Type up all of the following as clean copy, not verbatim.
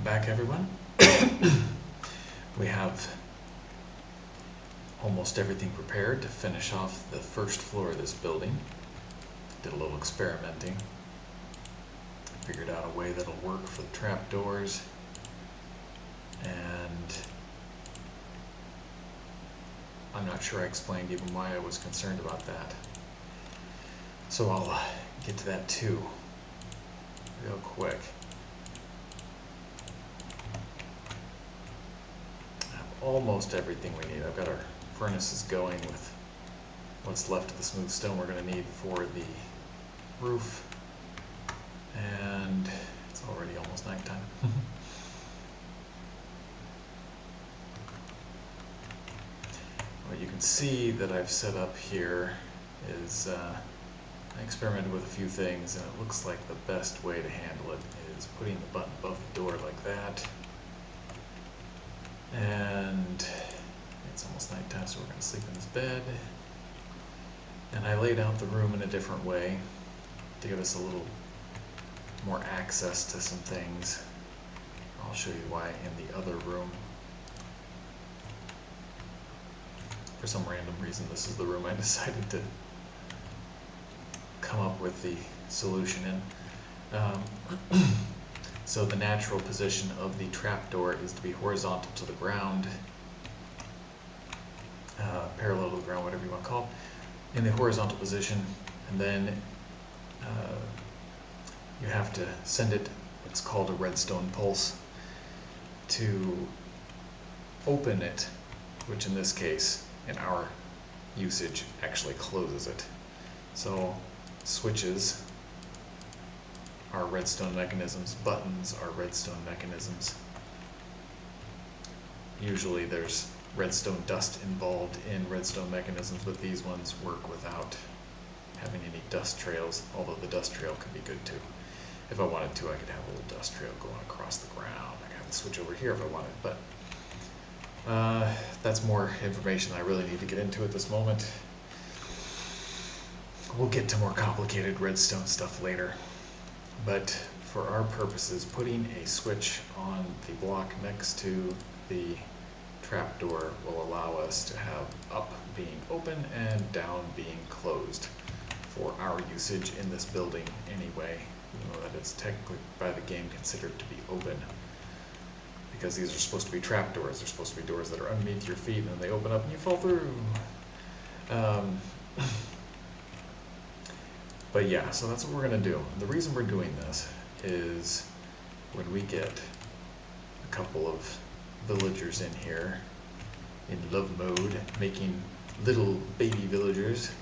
Welcome back, everyone. We have almost everything prepared to finish off the first floor of this building. Did a little experimenting. Figured out a way that'll work for the trapdoors. And I'm not sure I explained even why I was concerned about that. So I'll get to that too, real quick. Almost everything we need. I've got our furnaces going with what's left of the smooth stone we're going to need for the roof, and it's already almost nighttime. What you can see that I've set up here is I experimented with a few things, and it looks like the best way to handle it is putting the button above the door like that. And it's almost nighttime, so we're going to sleep in this bed. And I laid out the room in a different way to give us a little more access to some things. I'll show you why in the other room. For some random reason, this is the room I decided to come up with the solution in. So the natural position of the trapdoor is to be horizontal to the ground, parallel to the ground, whatever you want to call it, in the horizontal position, and then you have to send it what's called a redstone pulse to open it, which in this case, in our usage, actually closes it. So switches are redstone mechanisms, buttons are redstone mechanisms. Usually there's redstone dust involved in redstone mechanisms, but these ones work without having any dust trails, although the dust trail can be good too. If I wanted to, I could have a little dust trail going across the ground. I could have the switch over here if I wanted, but that's more information I really need to get into at this moment. We'll get to more complicated redstone stuff later. But for our purposes, putting a switch on the block next to the trapdoor will allow us to have up being open and down being closed for our usage in this building anyway, even though that it's technically by the game considered to be open. Because these are supposed to be trapdoors, they're supposed to be doors that are underneath your feet and they open up and you fall through. But yeah, so that's what we're going to do. The reason we're doing this is when we get a couple of villagers in here in love mode, making little baby villagers,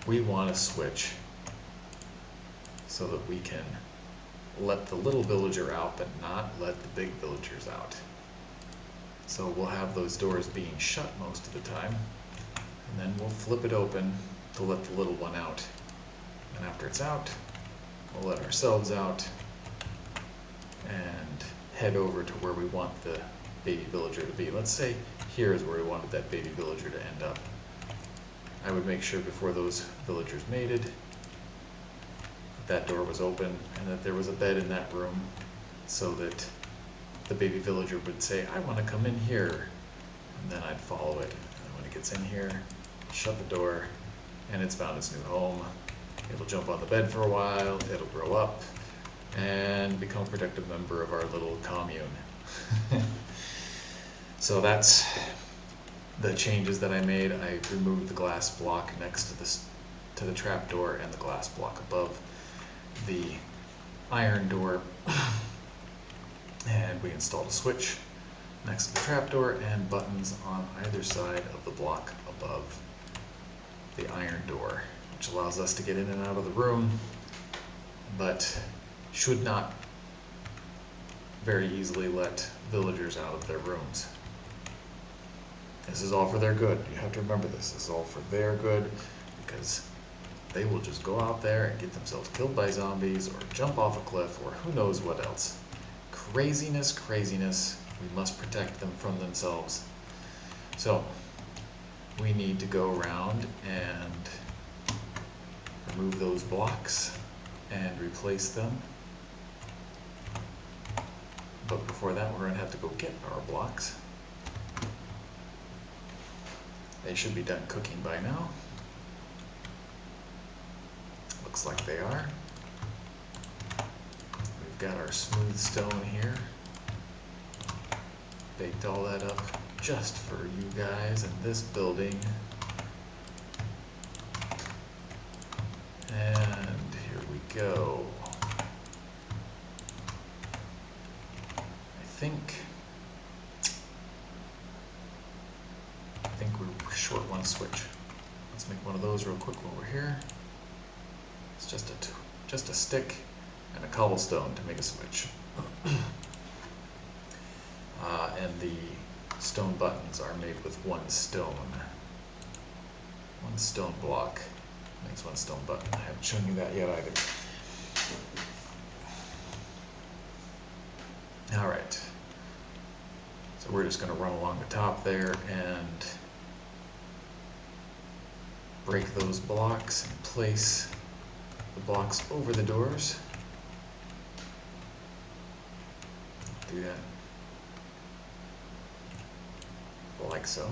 we want to switch so that we can let the little villager out but not let the big villagers out. So we'll have those doors being shut most of the time, and then we'll flip it open to let the little one out. And after it's out, we'll let ourselves out and head over to where we want the baby villager to be. Let's say here is where we wanted that baby villager to end up. I would make sure before those villagers mated that door was open and that there was a bed in that room so that the baby villager would say, I want to come in here. And then I'd follow it. And when it gets in here, shut the door, and it's found its new home. It'll jump on the bed for a while, it'll grow up, and become a productive member of our little commune. So that's the changes that I made. I removed the glass block next to the trapdoor and the glass block above the iron door. And we installed a switch next to the trapdoor and buttons on either side of the block above the iron door, which allows us to get in and out of the room, but should not very easily let villagers out of their rooms. This is all for their good. You have to remember this. This is all for their good, because they will just go out there and get themselves killed by zombies or jump off a cliff or who knows what else. Craziness, craziness. We must protect them from themselves. So we need to go around and remove those blocks and replace them But before that, we're going to have to go get our blocks. They should be done cooking by now. Looks like they are. We've got our smooth stone here. Baked all that up just for you guys in this building. And here we go. I think we're short one switch. Let's make one of those real quick while we're here. It's just a stick and a cobblestone to make a switch. And the stone buttons are made with one stone. One stone block makes one stone button. I haven't shown you that yet either. Alright. So we're just going to run along the top there and break those blocks and place the blocks over the doors. Do that like so.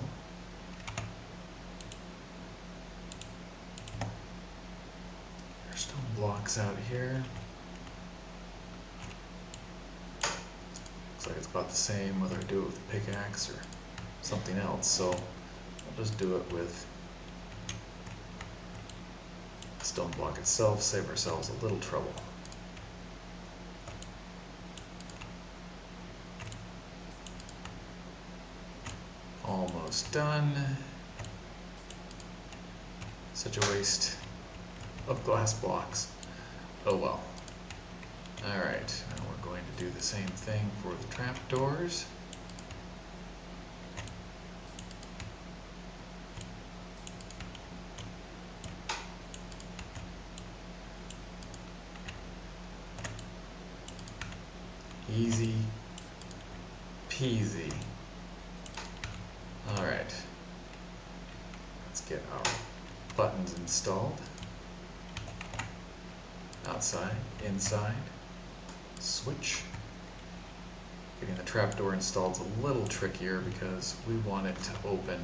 There's stone blocks out here. Looks like it's about the same whether I do it with a pickaxe or something else, so I'll just do it with the stone block itself, save ourselves a little trouble. Almost done. Such a waste of glass blocks. Oh well. Alright, now we're going to do the same thing for the trapdoors. Easy peasy. Alright, let's get our buttons installed. Outside, inside, switch. Getting the trapdoor installed is a little trickier because we want it to open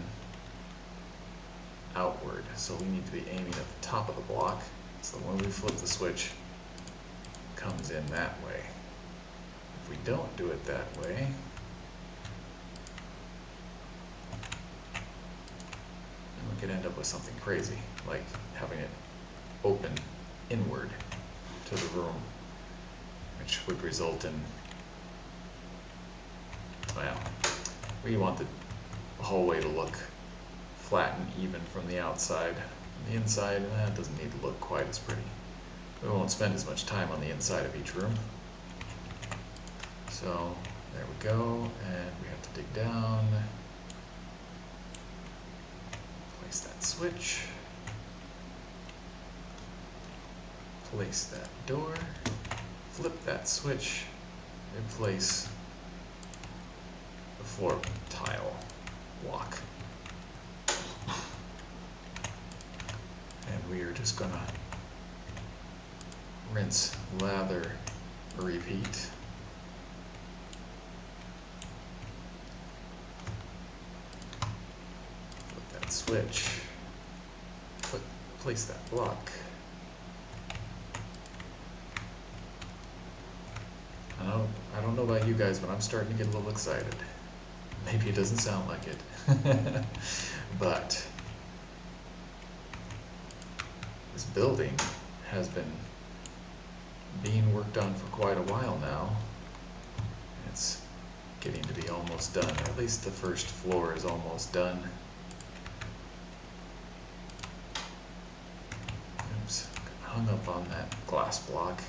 outward, so we need to be aiming at the top of the block, so when we flip the switch, it comes in that way. If we don't do it that way, we could end up with something crazy, like having it open inward to the room, which would result in, well, we want the hallway to look flat and even from the outside. On the inside, it doesn't need to look quite as pretty. We won't spend as much time on the inside of each room. So, there we go, and we have to dig down. Place that switch. Place that door. Flip that switch. Replace the floor tile block. And we are just gonna rinse, lather, repeat. Switch, place that block. I don't know about you guys, but I'm starting to get a little excited. Maybe it doesn't sound like it, but this building has been being worked on for quite a while now. It's getting to be almost done, or at least the first floor is almost done. Hung up on that glass block.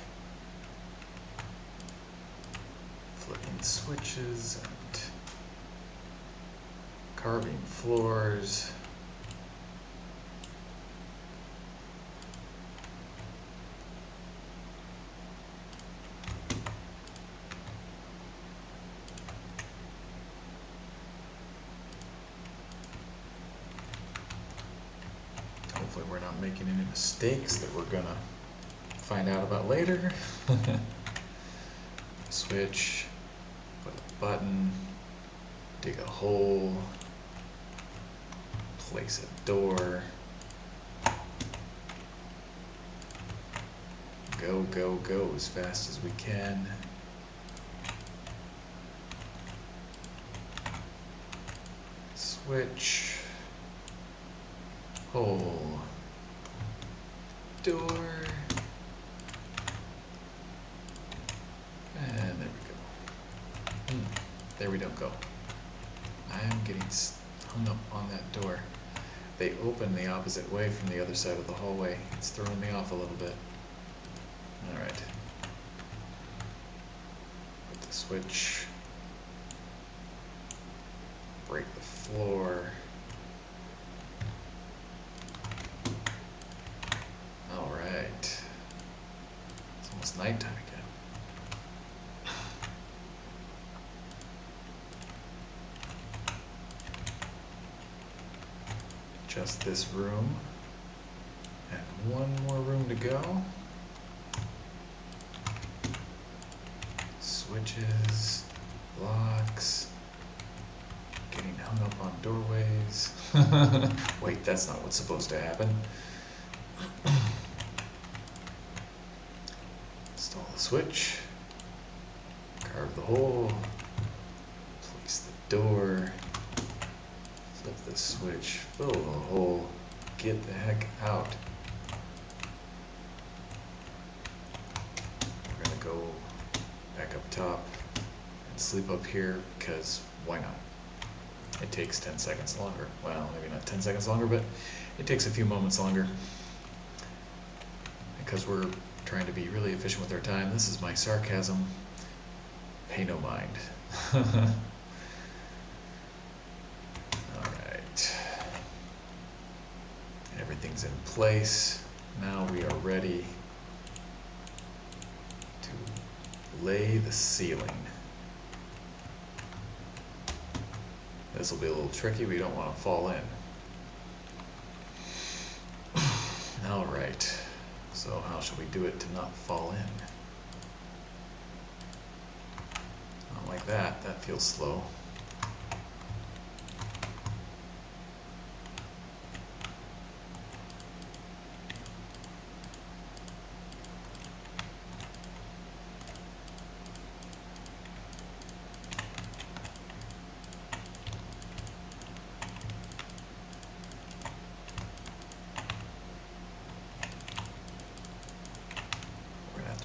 Flipping switches and carving floors. Hopefully we're not making any mistakes that we're gonna find out about later. Switch, button, dig a hole, place a door, go, go, go as fast as we can. Switch, hole, door, and there we go. There we don't go. I'm getting hung up on that door. They open the opposite way from the other side of the hallway. It's throwing me off a little bit. Alright. Put the switch. Break the floor. Alright. It's almost nighttime again. Just this room. And one more room to go. Switches, locks, getting hung up on doorways. Wait, that's not what's supposed to happen. Install the switch, carve the hole, place the door, flip the switch, fill the hole, get the heck out. We're gonna go back up top and sleep up here because why not? It takes 10 seconds longer. Well, maybe not 10 seconds longer, but it takes a few moments longer because we're trying to be really efficient with our time. This is my sarcasm. Pay no mind. Alright. Everything's in place. Now we are ready to lay the ceiling. This will be a little tricky. We don't want to fall in. Alright. So how should we do it to not fall in? Not like that. That feels slow.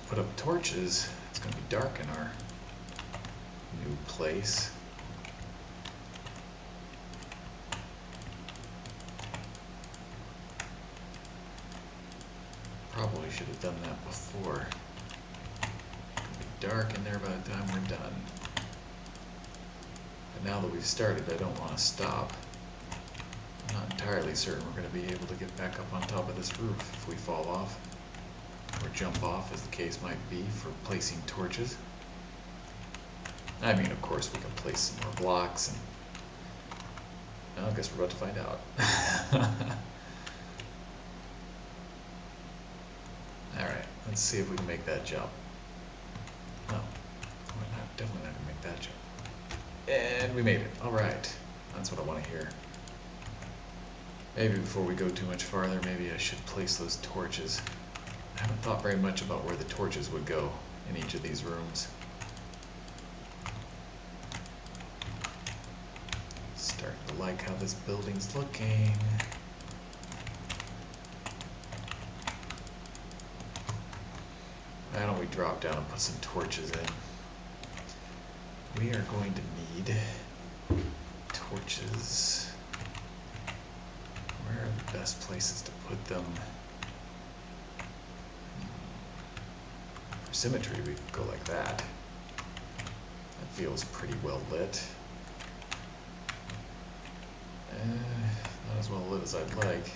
Put up torches. It's going to be dark in our new place. Probably should have done that before. It's going to be dark in there by the time we're done. But now that we've started, I don't want to stop. I'm not entirely certain we're going to be able to get back up on top of this roof if we fall off. Or jump off, as the case might be, for placing torches. I mean, of course, we can place some more blocks, and well, I guess we're about to find out. Alright, let's see if we can make that jump. No, we're not, definitely not going to make that jump. And we made it. Alright, that's what I want to hear. Maybe before we go too much farther, maybe I should place those torches. I haven't thought very much about where the torches would go in each of these rooms. Starting to like how this building's looking. Why don't we drop down and put some torches in? We are going to need torches. Where are the best places to put them? For symmetry, we could go like that. That feels pretty well lit. Not as well lit as I'd like.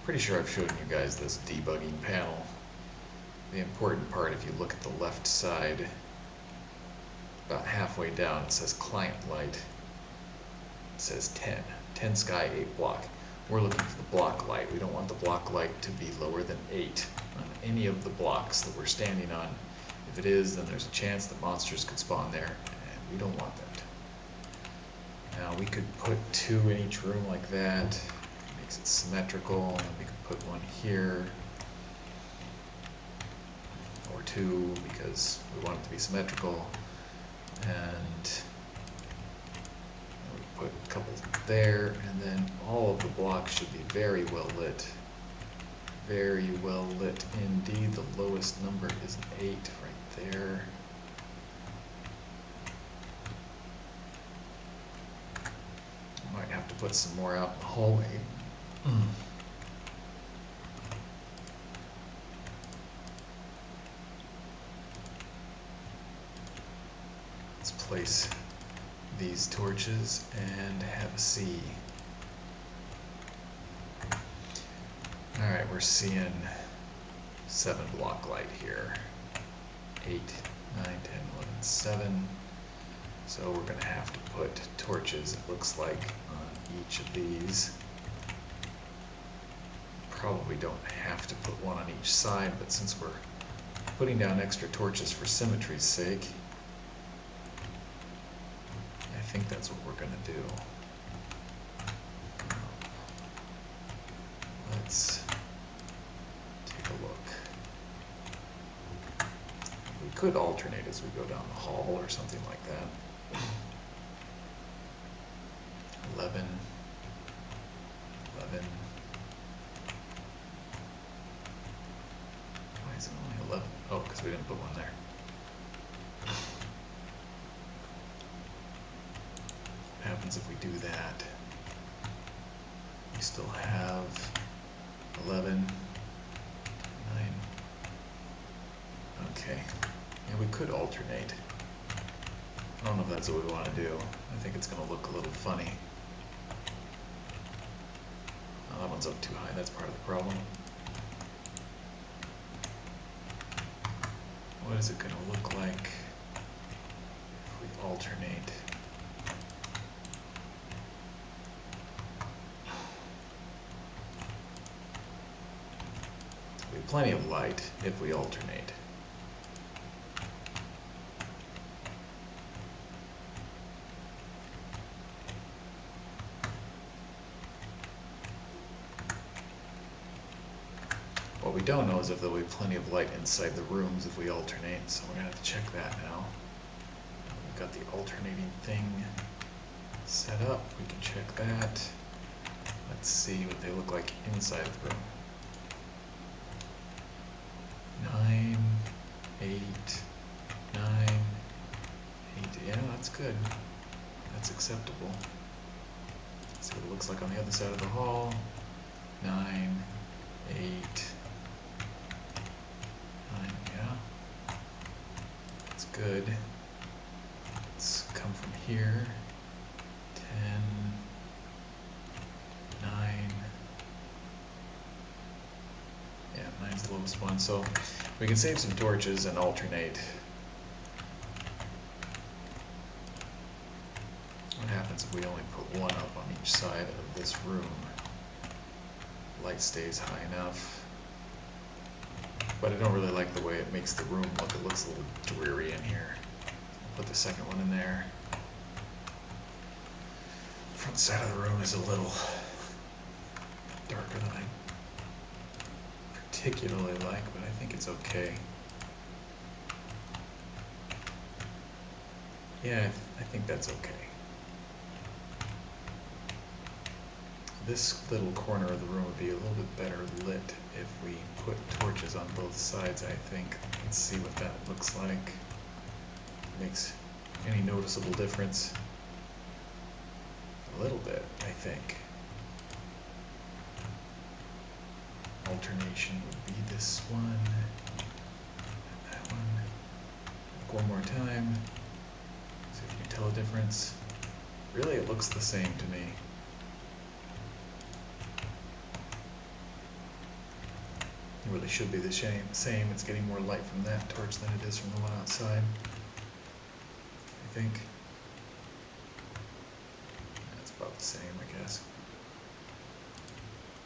Pretty sure I've shown you guys this debugging panel. The important part, if you look at the left side, about halfway down, it says client light. It says 10. 10 sky, 8 block. We're looking for the block light. We don't want the block light to be lower than 8 on any of the blocks that we're standing on. If it is, then there's a chance that monsters could spawn there, and we don't want that. Now we could put 2 in each room like that, makes it symmetrical, and we could put 1 here, or 2 because we want it to be symmetrical, and we put a couple there, and then all of the blocks should be very well lit. Very well lit indeed. The lowest number is an 8 right there. Might have to put some more out in the hallway. Let's place these torches and have a see. Alright, we're seeing 7 block light here. 8, 9, 10, 11, 7. So we're going to have to put torches, it looks like, on each of these. Probably don't have to put 1 on each side, but since we're putting down extra torches for symmetry's sake, I think that's what we're going to do. Let's take a look. We could alternate as we go down the hall or something like that. 11, 11. Why is it only 11? Oh, because we didn't put 1 there. What happens if we do that? We still have 11, 9. Okay. Yeah, we could alternate. I don't know if that's what we want to do. I think it's going to look a little funny. Oh, that one's up too high. That's part of the problem. What is it going to look like if we alternate? We have plenty of light if we alternate. What we don't know is if there'll be plenty of light inside the rooms if we alternate, so we're going to have to check that now. We've got the alternating thing set up, we can check that. Let's see what they look like inside the room. 9, 8, 9, 8, yeah, that's good. That's acceptable. Let's see what it looks like on the other side of the hall. 9, 8, 9, yeah. That's good. Let's come from here. 10, 9. Yeah, 9's the lowest one, so we can save some torches and alternate. What happens if we only put 1 up on each side of this room? Light stays high enough, but I don't really like the way it makes the room look. It looks a little dreary in here. Put the second one in there. Front side of the room is a little darker than I particularly like, but I think it's okay. Yeah, I think that's okay. This little corner of the room would be a little bit better lit if we put torches on both sides, I think. Let's see what that looks like. Makes any noticeable difference? A little bit, I think. Alternation would be this one, and that one. Look one more time. See if you can tell a difference. Really, it looks the same to me. It really should be the same. It's getting more light from that torch than it is from the one outside, I think. That's about the same, I guess.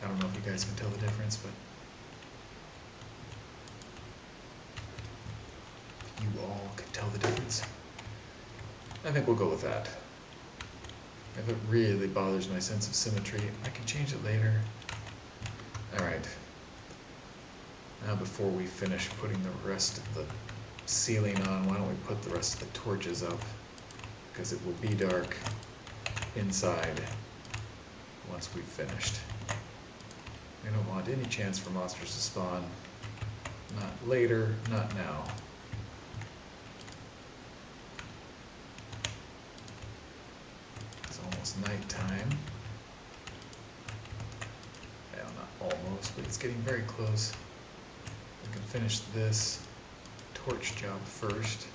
I don't know if you guys can tell the difference, but you all can tell the difference. I think we'll go with that. If it really bothers my sense of symmetry, I can change it later. Alright. Now before we finish putting the rest of the ceiling on, why don't we put the rest of the torches up? Because it will be dark inside once we've finished. We don't want any chance for monsters to spawn. Not later, not now. It's almost nighttime. Well, not almost, but it's getting very close. We can finish this torch job first.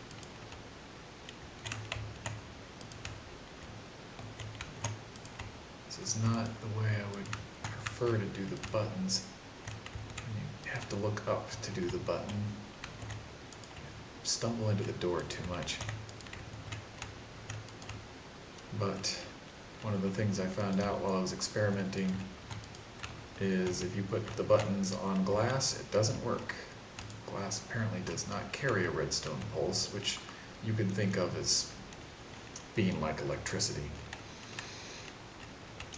This is not the way I would prefer to do the buttons. You have to look up to do the button. Stumble into the door too much. But one of the things I found out while I was experimenting is if you put the buttons on glass, it doesn't work. Glass apparently does not carry a redstone pulse, which you can think of as being like electricity.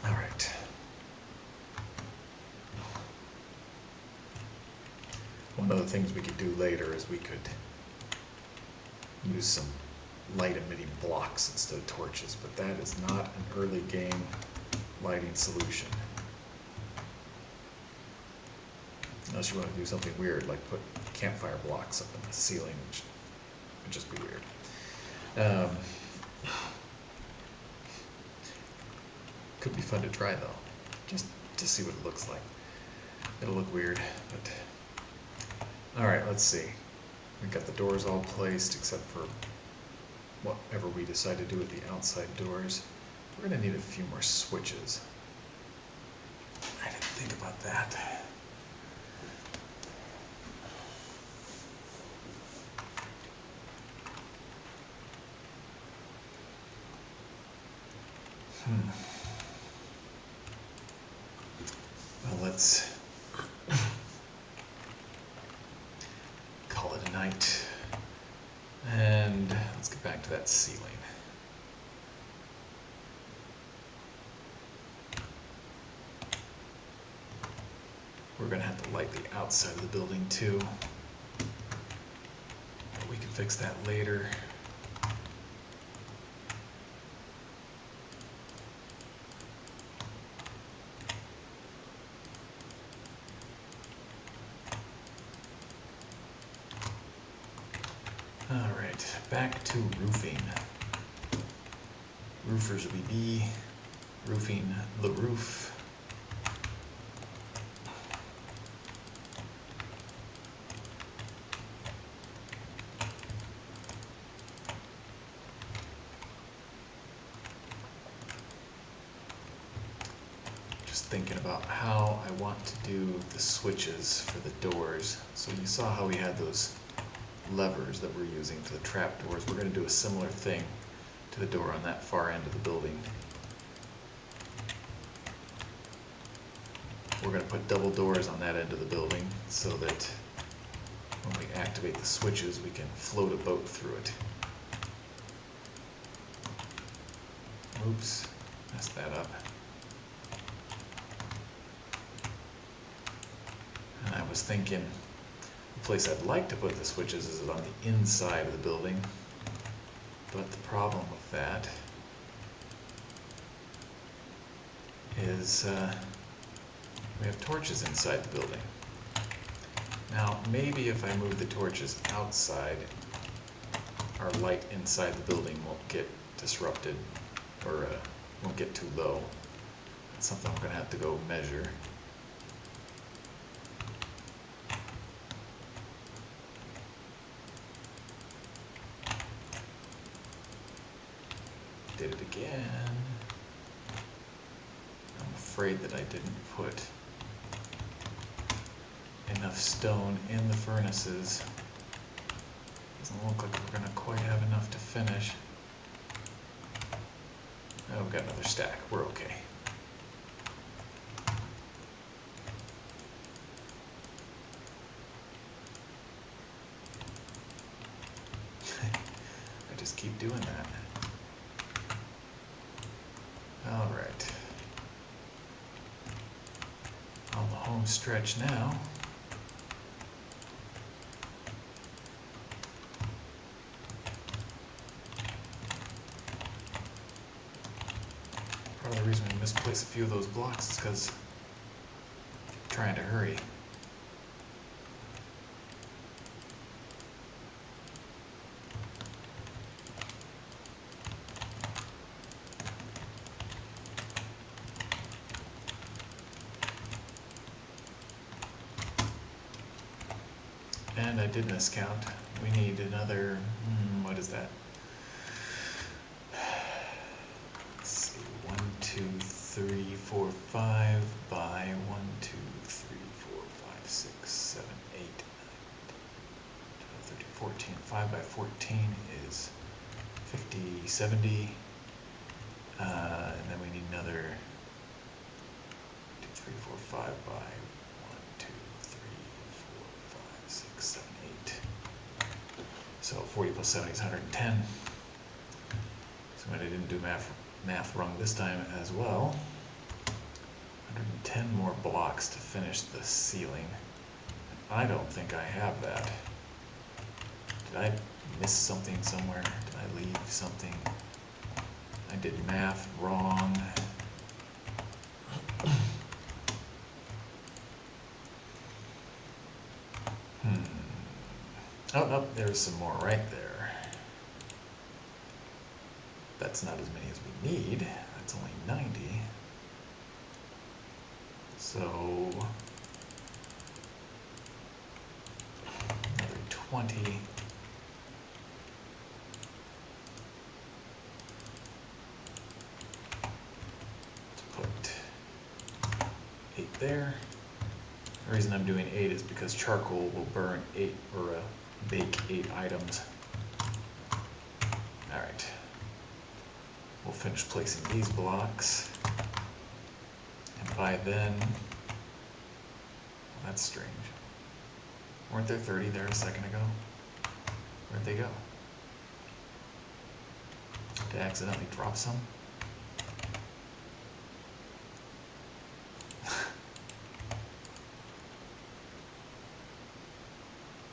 All right. One of the things we could do later is we could use some light emitting blocks instead of torches, but that is not an early game lighting solution. Unless you want to do something weird, like put campfire blocks up in the ceiling, which would just be weird. Could be fun to try though, just to see what it looks like. It'll look weird, but... Alright, let's see. We've got the doors all placed except for whatever we decide to do with the outside doors. We're going to need a few more switches. I didn't think about that. Well, let's call it a night. And let's get back to that ceiling. We're going to have to light the outside of the building too. But we can fix that later. Alright, back to roofing. Roofers will be roofing the roof. Just thinking about how I want to do the switches for the doors. So you saw how we had those levers that we're using for the trap doors. We're going to do a similar thing to the door on that far end of the building. We're going to put double doors on that end of the building so that when we activate the switches we can float a boat through it. Oops, messed that up. And I was thinking the place I'd like to put the switches is on the inside of the building, but the problem with that is we have torches inside the building. Now maybe if I move the torches outside, our light inside the building won't get disrupted or won't get too low. That's something I'm going to have to go measure. Did it again. I'm afraid that I didn't put enough stone in the furnaces. Doesn't look like we're going to quite have enough to finish. Oh, we've got another stack. We're okay. I just keep doing that. All right. On the home stretch now. Part of the reason we misplace a few of those blocks is because I'm trying to hurry. And I did miscount. We need another, what is that? Let's see, 1, 2, 3, 4, 5 by 1, 2, 3, 4, 5, 6, 7, 8, 9, 12, 13, 14. 5 by 14 is 50, 70. And then we need another 2, 3, 4, 5 by 1, 2, 3, 4, 5, 6, 7, 8. So 40 plus 70 is 110. So I didn't do math wrong this time as well. 110 more blocks to finish the ceiling. I don't think I have that. Did I miss something somewhere? Did I leave something? I did math wrong. Oh, no, there's some more right there. That's not as many as we need. That's only 90. So, another 20. Let's put 8 there. The reason I'm doing 8 is because charcoal will burn 8 or bake 8 items. All right. We'll finish placing these blocks. And by then, well, that's strange. Weren't there 30 there a second ago? Where'd they go? Did I accidentally drop some?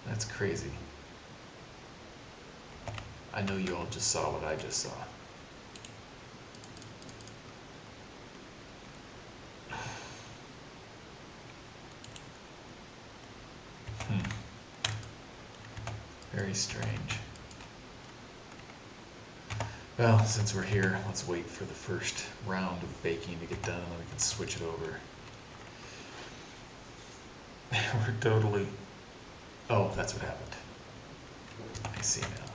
That's crazy. I know you all just saw what I just saw. Very strange. Well, since we're here, let's wait for the first round of baking to get done, and then we can switch it over. We're totally... Oh, that's what happened. I see now.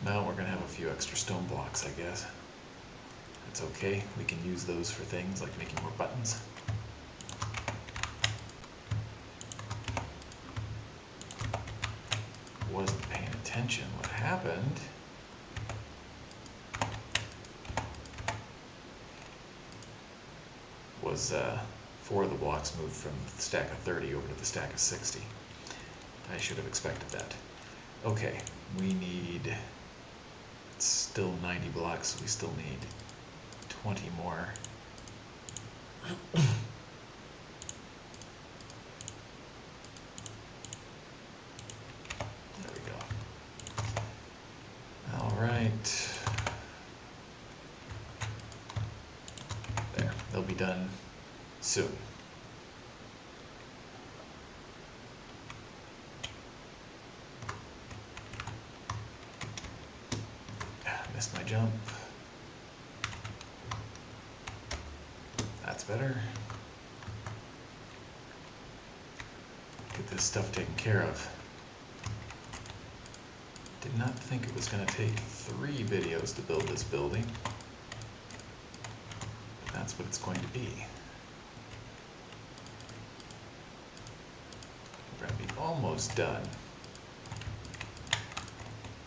Now we're going to have a few extra stone blocks, I guess. That's okay. We can use those for things like making more buttons. Wasn't paying attention. What happened? Was 4 of the blocks moved from the stack of 30 over to the stack of 60. I should have expected that. Okay, we need, it's still 90 blocks, so we still need 20 more. There we go. All right. There, they'll be done soon. Missed my jump. That's better. Get this stuff taken care of. Did not think it was going to take 3 videos to build this building. But that's what it's going to be. We're going to be almost done.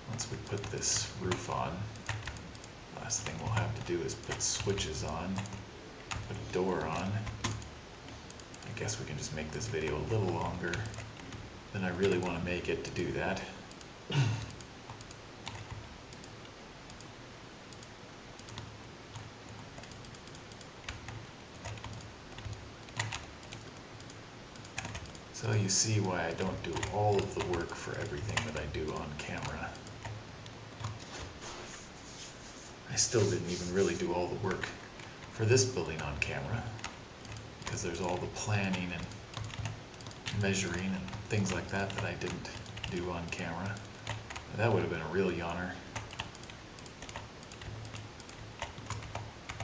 Once we put this roof on, last thing we'll have to do is put switches on, put a door on. I guess we can just make this video a little longer. than I really want to make it to do that. So you see why I don't do all of the work for everything that I do on camera. I still didn't even really do all the work for this building on camera, because there's all the planning and measuring and things like that that I didn't do on camera. That would have been a real yawner.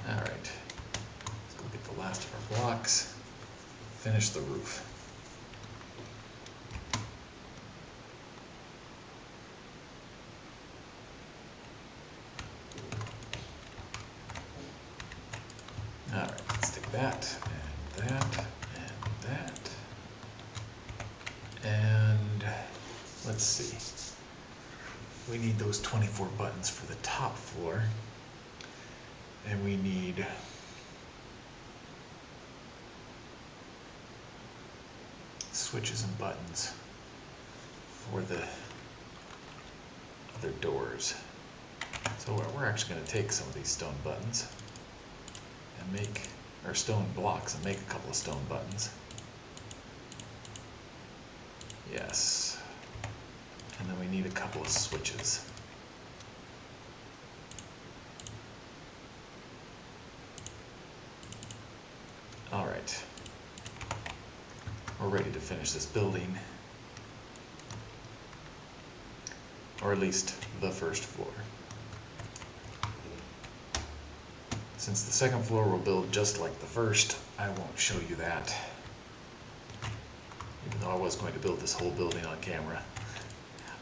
Alright, let's go get the last of our blocks, finish the roof. Alright, let's take that, and that, and that. And let's see. We need those 24 buttons for the top floor. And we need switches and buttons for the other doors. So we're actually going to take some of these stone buttons and make, or stone blocks, and make a couple of stone buttons. Yes. And then we need a couple of switches. Alright. We're ready to finish this building. Or at least the first floor. Since the second floor will build just like the first, I won't show you that. Even though I was going to build this whole building on camera.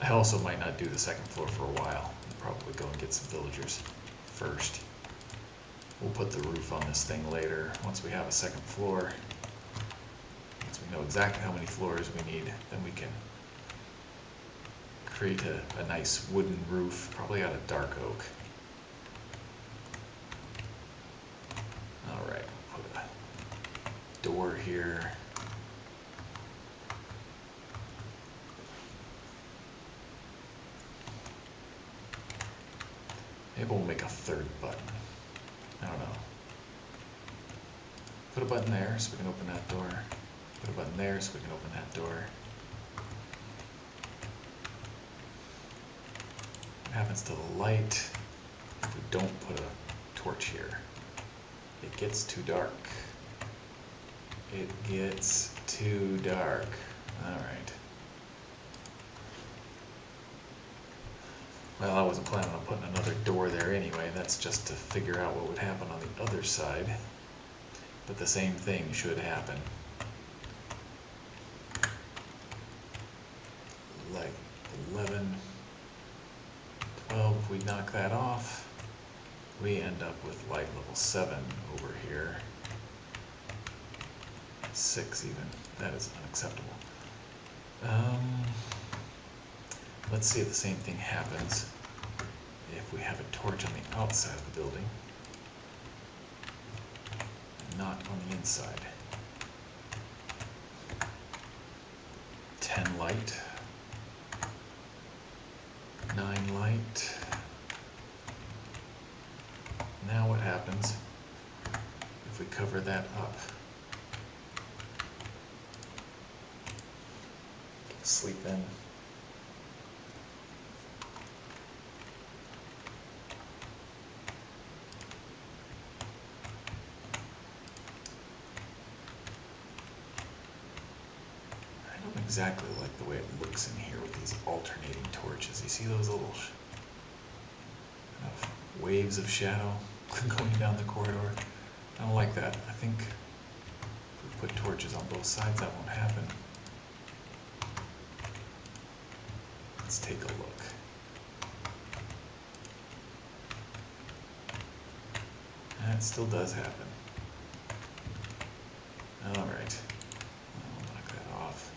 I also might not do the second floor for a while. I'll probably go and get some villagers first. We'll put the roof on this thing later. Once we have a second floor, once we know exactly how many floors we need, then we can create a nice wooden roof, probably out of dark oak. Alright, put a door here. Maybe we'll make a third button. I don't know. Put a button there so we can open that door. Put a button there so we can open that door. What happens to the light if we don't put a torch here? It gets too dark. It gets too dark. Alright. Well, I wasn't planning on putting another door there anyway. That's just to figure out what would happen on the other side. But the same thing should happen. Like 11, 12, if we knock that off, we end up with light level 7 over here. 6 even. That is unacceptable. Let's see if the same thing happens if we have a torch on the outside of the building and not on the inside. 10 light, 9 light. Now what happens if we cover that up? Sleep in. Exactly like the way it looks in here with these alternating torches. You see those little kind of waves of shadow going down the corridor? I don't like that. I think if we put torches on both sides, that won't happen. Let's take a look. And it still does happen. Alright. I'll knock that off.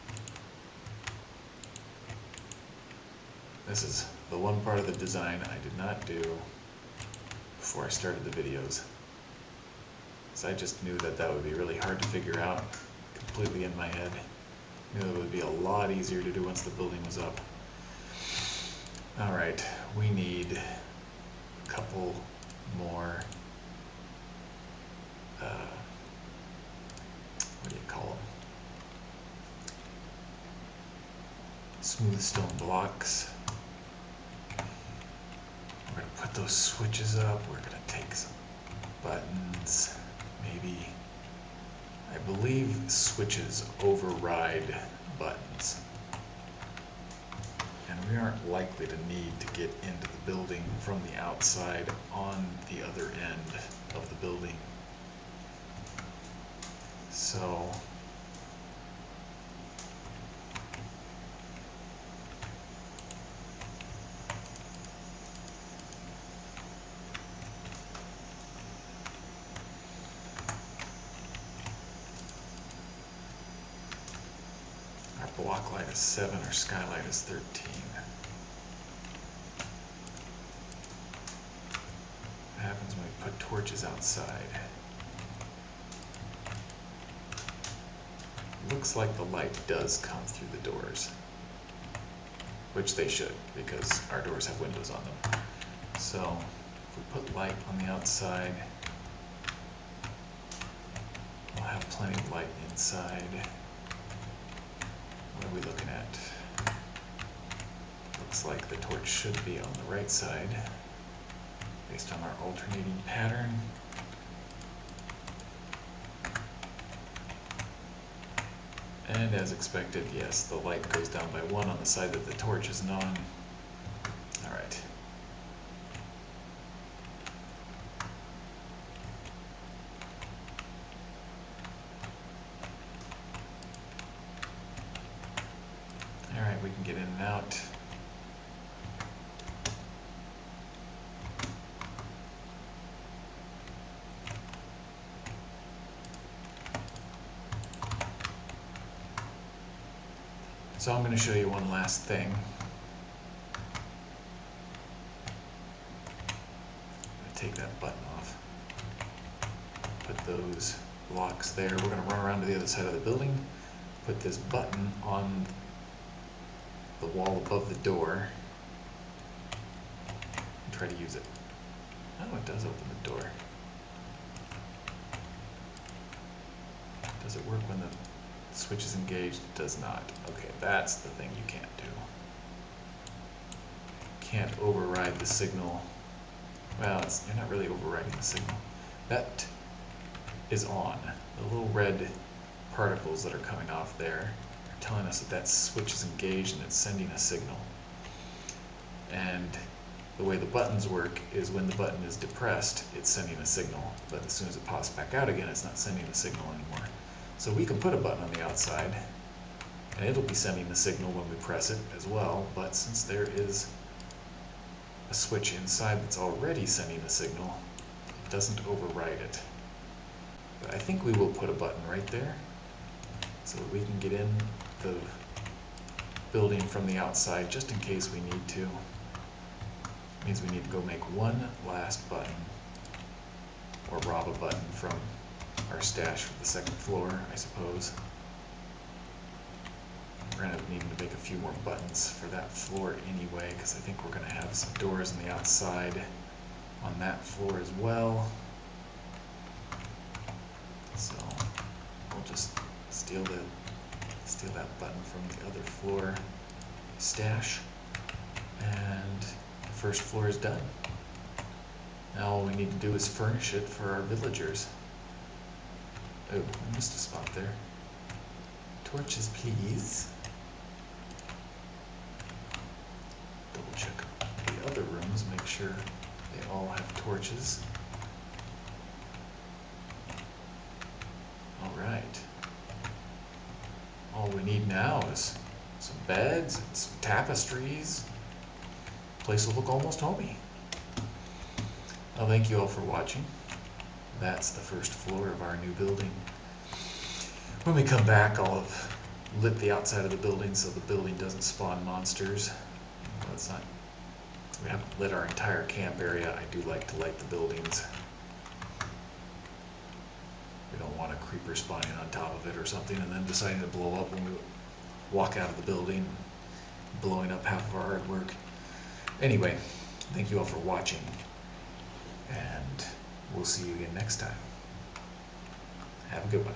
This is the one part of the design I did not do before I started the videos. Because I just knew that that would be really hard to figure out completely in my head. It would be a lot easier to do once the building was up. Alright, we need a couple more, what do you call them? Smooth stone blocks. We're going to put those switches up. We're going to take some buttons, maybe. I believe switches override buttons. And we aren't likely to need to get into the building from the outside on the other end of the building. So our block light is 7, our skylight is 13. What happens when we put torches outside? Looks like the light does come through the doors, which they should, because our doors have windows on them. So if we put light on the outside, we'll have plenty of light inside. What are we looking at? Looks like the torch should be on the right side, based on our alternating pattern. And as expected, yes, the light goes down by 1 on the side that the torch isn't on. Alright. Alright, we can get in and out. So I'm going to show you one last thing. Take that button off. Put those blocks there. We're going to run around to the other side of the building. Put this button on the wall above the door. And try to use it. Oh, it does open the door. Does it work when the switch is engaged? It does not. Okay, that's the thing you can't do. Can't override the signal. Well, you're not really overriding the signal. That is on. The little red particles that are coming off there are telling us that that switch is engaged and it's sending a signal. And the way the buttons work is when the button is depressed, it's sending a signal. But as soon as it pops back out again, it's not sending a signal anymore. So we can put a button on the outside, and it'll be sending the signal when we press it as well, but since there is a switch inside that's already sending a signal, it doesn't override it. But I think we will put a button right there, so that we can get in the building from the outside, just in case we need to. It means we need to go make one last button, or rob a button from our stash for the second floor, I suppose. We're going to end up needing to make a few more buttons for that floor anyway, because I think we're going to have some doors on the outside on that floor as well. So we'll just steal that button from the other floor stash, and the first floor is done. Now all we need to do is furnish it for our villagers. Oh, I missed a spot there. Torches, please. Double check the other rooms, make sure they all have torches. Alright. All we need now is some beds and some tapestries. The place will look almost homey. Well, thank you all for watching. That's the first floor of our new building. When we come back, I'll have lit the outside of the building so the building doesn't spawn monsters. Well, it's not, we haven't lit our entire camp area. I do like to light the buildings. We don't want a creeper spawning on top of it or something and then deciding to blow up when we walk out of the building, blowing up half of our hard work. Anyway, thank you all for watching, and we'll see you again next time. Have a good one.